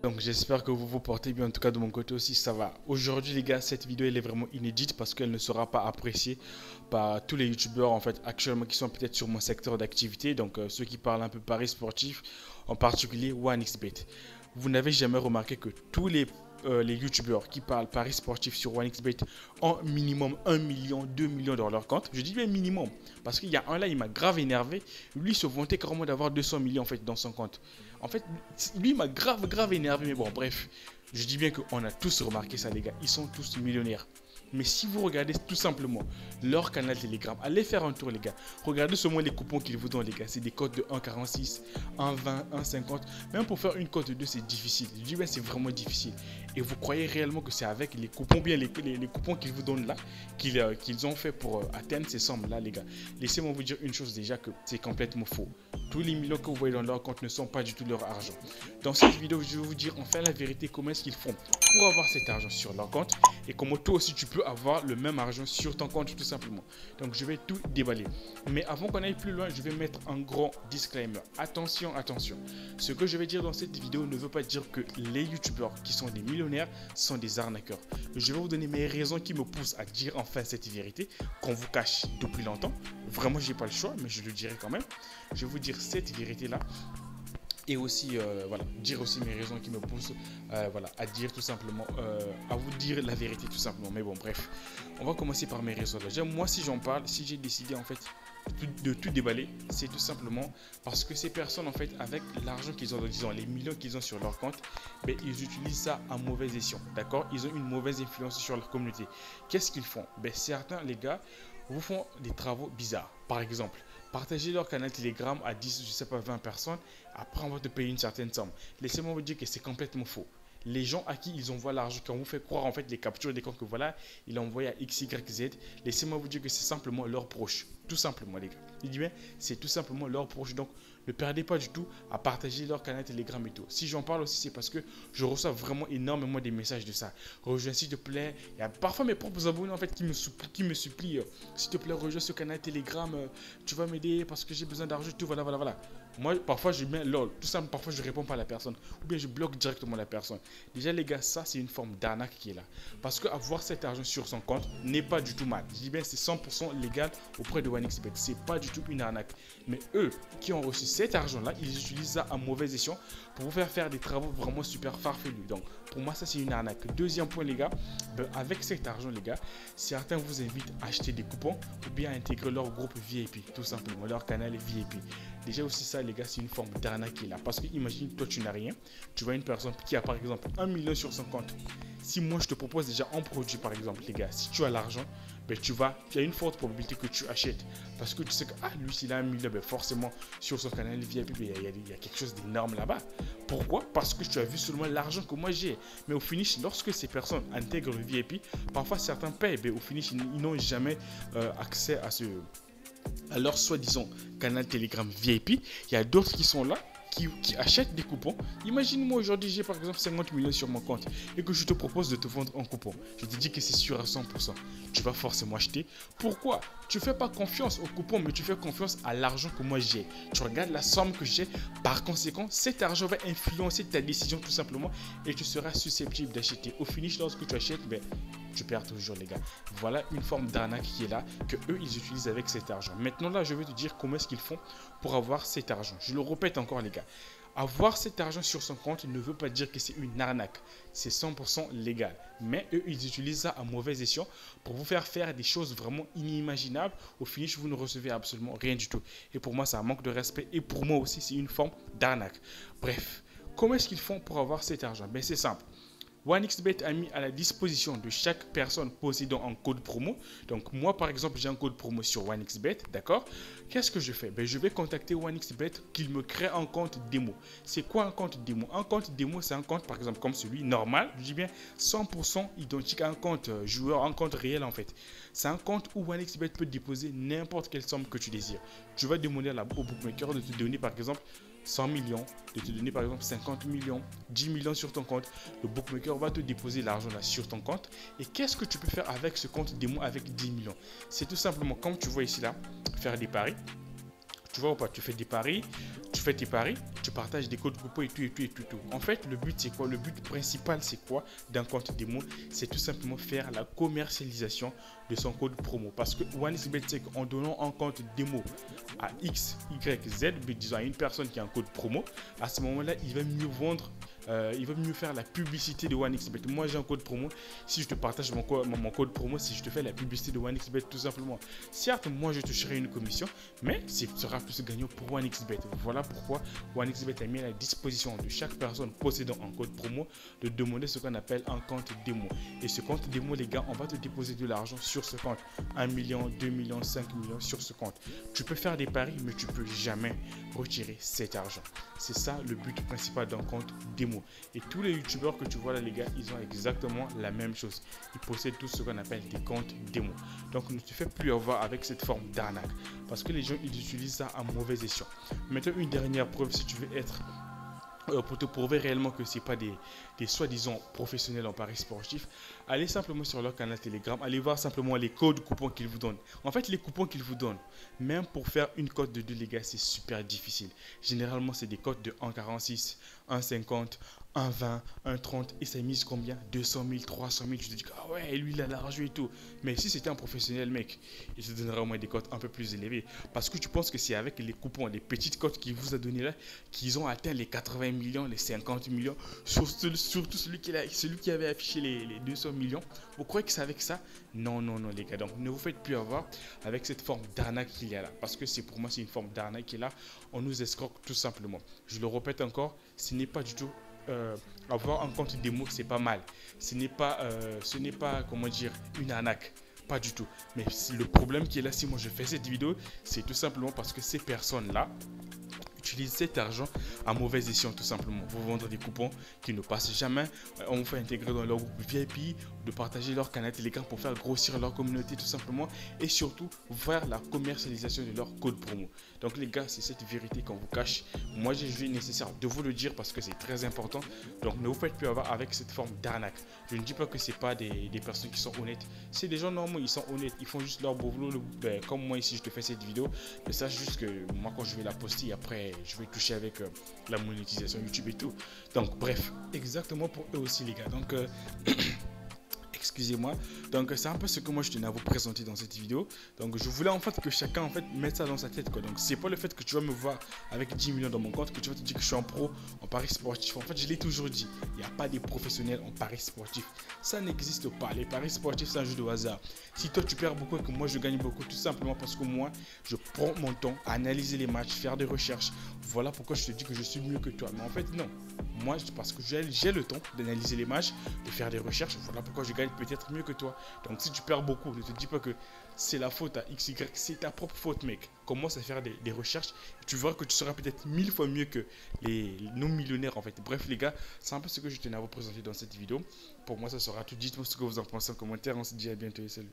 Donc j'espère que vous vous portez bien, en tout cas de mon côté aussi ça va. Aujourd'hui les gars, cette vidéo elle est vraiment inédite parce qu'elle ne sera pas appréciée par tous les youtubeurs en fait actuellement qui sont peut-être sur mon secteur d'activité. Donc ceux qui parlent un peu paris sportif, en particulier 1xBet. Vous n'avez jamais remarqué que tous les youtubeurs qui parlent paris sportif sur 1xBet ont minimum 1 million, 2 millions dans leur compte. Je dis bien minimum parce qu'il y a un là, il m'a grave énervé. Lui se vantait carrément d'avoir 200 millions en fait dans son compte. En fait, lui m'a grave énervé. Mais bon, bref, je dis bien qu'on a tous remarqué ça, les gars. Ils sont tous millionnaires. Mais si vous regardez tout simplement leur canal Telegram, allez faire un tour les gars. Regardez seulement les coupons qu'ils vous donnent les gars. C'est des codes de 1,46, 1,20, 1,50. Même pour faire une cote de 2 c'est difficile. Je dis bien c'est vraiment difficile. Et vous croyez réellement que c'est avec les coupons, bien les coupons qu'ils vous donnent là, qu'ils ont fait pour atteindre ces sommes là les gars. Laissez-moi vous dire une chose déjà que c'est complètement faux. Tous les millions que vous voyez dans leur compte ne sont pas du tout leur argent. Dans cette vidéo, je vais vous dire enfin la vérité, comment est-ce qu'ils font pour avoir cet argent sur leur compte et comment toi aussi tu peux avoir le même argent sur ton compte tout simplement. Donc je vais tout déballer. Mais avant qu'on aille plus loin, je vais mettre un grand disclaimer. Attention, attention. Ce que je vais dire dans cette vidéo ne veut pas dire que les youtubeurs qui sont des millionnaires sont des arnaqueurs. Je vais vous donner mes raisons qui me poussent à dire enfin cette vérité qu'on vous cache depuis longtemps. Vraiment, j'ai pas le choix, mais je le dirai quand même. Je vais vous dire cette vérité là et aussi voilà, dire aussi mes raisons qui me poussent voilà, à dire tout simplement à vous dire la vérité tout simplement. Mais bon, bref, on va commencer par mes raisons. Déjà moi, si j'en parle, si j'ai décidé en fait de tout déballer, c'est tout simplement parce que ces personnes en fait, avec l'argent qu'ils ont, disons les millions qu'ils ont sur leur compte, ben, ils utilisent ça à mauvaise escient, d'accord. Ils ont une mauvaise influence sur leur communauté. Qu'est-ce qu'ils font? Ben, certains les gars vous font des travaux bizarres. Par exemple, partagez leur canal Telegram à 10, je sais pas, 20 personnes. Après, on va te payer une certaine somme. Laissez-moi vous dire que c'est complètement faux. Les gens à qui ils envoient l'argent, quand vous fait croire en fait les captures des comptes que voilà, il a envoyé à X, Y, Z, laissez-moi vous dire que c'est simplement leurs proches. Tout simplement, les gars. Il dit bien, c'est tout simplement leurs proches. Donc, ne perdez pas du tout à partager leur canal Telegram et tout. Si j'en parle aussi, c'est parce que je reçois vraiment énormément des messages de ça. Rejoins s'il te plaît. Il y a parfois mes propres abonnés en fait qui me supplient. S'il te plaît, rejoins ce canal Telegram. Tu vas m'aider parce que j'ai besoin d'argent. Tout, voilà. Moi, parfois, je mets lol. Tout ça, parfois, je réponds pas à la personne. Ou bien, je bloque directement la personne. Déjà, les gars, ça, c'est une forme d'arnaque qui est là. Parce que avoir cet argent sur son compte n'est pas du tout mal. Je dis bien, c'est 100% légal auprès de 1xBet. C'est pas du tout une arnaque. Mais eux, qui ont reçu cet argent-là, ils utilisent ça à mauvais escient pour vous faire des travaux vraiment super farfelus. Donc, pour moi, ça, c'est une arnaque. Deuxième point, les gars, avec cet argent, les gars, certains vous invitent à acheter des coupons ou bien à intégrer leur groupe VIP, tout simplement, leur canal VIP. Déjà aussi ça les gars, c'est une forme d'arnaque qui est là. Parce que imagine, toi tu n'as rien, tu vois une personne qui a par exemple 1 million sur son compte. Si moi je te propose déjà un produit par exemple les gars, si tu as l'argent, ben, il y a une forte probabilité que tu achètes. Parce que tu sais que lui s'il a 1 million, ben, forcément sur son canal VIP, ben, il y a quelque chose d'énorme là-bas. Pourquoi? Parce que tu as vu seulement l'argent que moi j'ai. Mais au finish, lorsque ces personnes intègrent le VIP, parfois certains payent, ben, au finish ils n'ont jamais accès à leur soi-disant canal Telegram VIP. Il y a d'autres qui sont là, qui achètent des coupons. Imagine-moi aujourd'hui, j'ai par exemple 50 millions sur mon compte et que je te propose de te vendre un coupon. Je te dis que c'est sûr à 100%. Tu vas forcément acheter. Pourquoi? Tu ne fais pas confiance au coupon, mais tu fais confiance à l'argent que moi j'ai. Tu regardes la somme que j'ai. Par conséquent, cet argent va influencer ta décision tout simplement et tu seras susceptible d'acheter. Au finish, lorsque tu achètes, ben, tu perds toujours les gars. Voilà une forme d'arnaque qui est là, que eux ils utilisent avec cet argent. Maintenant là, je vais te dire comment est-ce qu'ils font pour avoir cet argent. Je le répète encore les gars. Avoir cet argent sur son compte ne veut pas dire que c'est une arnaque. C'est 100% légal. Mais eux, ils utilisent ça à mauvais escient pour vous faire des choses vraiment inimaginables. Au finish, vous ne recevez absolument rien du tout. Et pour moi, c'est un manque de respect. Et pour moi aussi, c'est une forme d'arnaque. Bref, comment est-ce qu'ils font pour avoir cet argent? Ben, c'est simple. 1xBet a mis à la disposition de chaque personne possédant un code promo. Donc moi par exemple j'ai un code promo sur 1xBet, d'accord. Qu'est-ce que je fais? Ben, je vais contacter 1xBet qu'il me crée un compte démo. C'est quoi un compte démo? Un compte démo c'est un compte par exemple comme celui normal, je dis bien 100% identique à un compte joueur, un compte réel en fait. C'est un compte où 1xBet peut déposer n'importe quelle somme que tu désires. Tu vas demander au bookmaker de te donner par exemple 100 millions, de te donner par exemple 50 millions, 10 millions sur ton compte. Le bookmaker va te déposer l'argent là sur ton compte. Et qu'est-ce que tu peux faire avec ce compte démo avec 10 millions? C'est tout simplement comme tu vois ici là, faire des paris. Tu vois ou pas, tu fais des paris, tu fais tes paris, tu partages des codes coupons et tout et tout et tout, tout. En fait, le but c'est quoi? Le but principal c'est quoi d'un compte démo? C'est tout simplement faire la commercialisation de son code promo. Parce que OneXBet sait qu'en donnant un compte démo à X, Y, Z, disons à une personne qui a un code promo, à ce moment-là, il va mieux vendre, il va mieux faire la publicité de OneXBet. Moi, j'ai un code promo. Si je te partage mon code promo, si je te fais la publicité de OneXBet, tout simplement. Certes, moi, je toucherai une commission, mais ce sera plus gagnant pour OneXBet. Voilà pourquoi OneXBet a mis à la disposition de chaque personne possédant un code promo de demander ce qu'on appelle un compte démo. Et ce compte démo, les gars, on va te déposer de l'argent sur ce compte. 1 million, 2 millions, 5 millions sur ce compte. Tu peux faire des paris, mais tu peux jamais retirer cet argent. C'est ça le but principal d'un compte démo. Et tous les youtubeurs que tu vois là, les gars, ils ont exactement la même chose. Ils possèdent tout ce qu'on appelle des comptes démo. Donc ne te fais plus avoir avec cette forme d'arnaque. Parce que les gens, ils utilisent ça à mauvais escient. Maintenant, une dernière preuve, si tu veux être pour te prouver réellement que ce n'est pas des soi-disant professionnels en paris sportif, allez simplement sur leur canal Telegram, allez voir simplement les codes coupons qu'ils vous donnent. En fait, les coupons qu'ils vous donnent, même pour faire une cote de 2, les gars, c'est super difficile. Généralement, c'est des cotes de 1,46, 1,50, 1,20, 1,30 et ça mise combien? 200 000, 300 000. Je te dis que ah ouais, lui il a l'argent et tout. Mais si c'était un professionnel, mec, il te donnerait au moins des cotes un peu plus élevées. Parce que tu penses que c'est avec les coupons, les petites cotes qu'il vous a donné là, qu'ils ont atteint les 80 millions, les 50 millions. Surtout celui qui avait affiché les 200 millions. Vous croyez que c'est avec ça? Non, non, non, les gars. Donc ne vous faites plus avoir avec cette forme d'arnaque qu'il y a là. Parce que c'est pour moi, c'est une forme d'arnaque qui est là. On nous escroque tout simplement. Je le répète encore, ce n'est pas du tout. Avoir un compte démo, c'est pas mal. Ce n'est pas, comment dire, une arnaque. Pas du tout. Mais le problème qui est là, si moi je fais cette vidéo, c'est tout simplement parce que ces personnes-là utilisent cet argent à mauvais escient, tout simplement. Vous vendre des coupons qui ne passent jamais. On vous fait intégrer dans leur groupe VIP, de partager leur canal Telegram pour faire grossir leur communauté, tout simplement. Et surtout, voir la commercialisation de leur code promo. Donc les gars, c'est cette vérité qu'on vous cache. Moi, j'ai jugé nécessaire de vous le dire parce que c'est très important. Donc ne vous faites plus avoir avec cette forme d'arnaque. Je ne dis pas que c'est pas des personnes qui sont honnêtes. C'est des gens normaux, ils sont honnêtes. Ils font juste leur boulot. Comme moi ici, je te fais cette vidéo. Mais sache juste que moi, quand je vais la poster, après, je vais toucher avec la monétisation YouTube et tout. Donc bref, exactement pour eux aussi les gars. Donc excusez-moi. Donc c'est un peu ce que moi je tenais à vous présenter dans cette vidéo. Donc je voulais en fait que chacun en fait mette ça dans sa tête quoi. Donc c'est pas le fait que tu vas me voir avec 10 millions dans mon compte que tu vas te dire que je suis un pro en paris sportif. En fait je l'ai toujours dit, il n'y a pas des professionnels en paris sportif. Ça n'existe pas. Les paris sportifs c'est un jeu de hasard. Si toi tu perds beaucoup et que moi je gagne beaucoup, tout simplement parce que moi je prends mon temps à analyser les matchs, faire des recherches. Voilà pourquoi je te dis que je suis mieux que toi. Mais en fait non. Moi parce que j'ai le temps d'analyser les matchs, de faire des recherches. Voilà pourquoi je gagne peut-être mieux que toi. Donc si tu perds beaucoup, ne te dis pas que c'est la faute à XY, c'est ta propre faute mec. Commence à faire des recherches, tu verras que tu seras peut-être 1000 fois mieux que les non-millionnaires en fait. Bref les gars, c'est un peu ce que je tenais à vous présenter dans cette vidéo. Pour moi ça sera tout. Dites-moi ce que vous en pensez en commentaire, on se dit à bientôt et salut.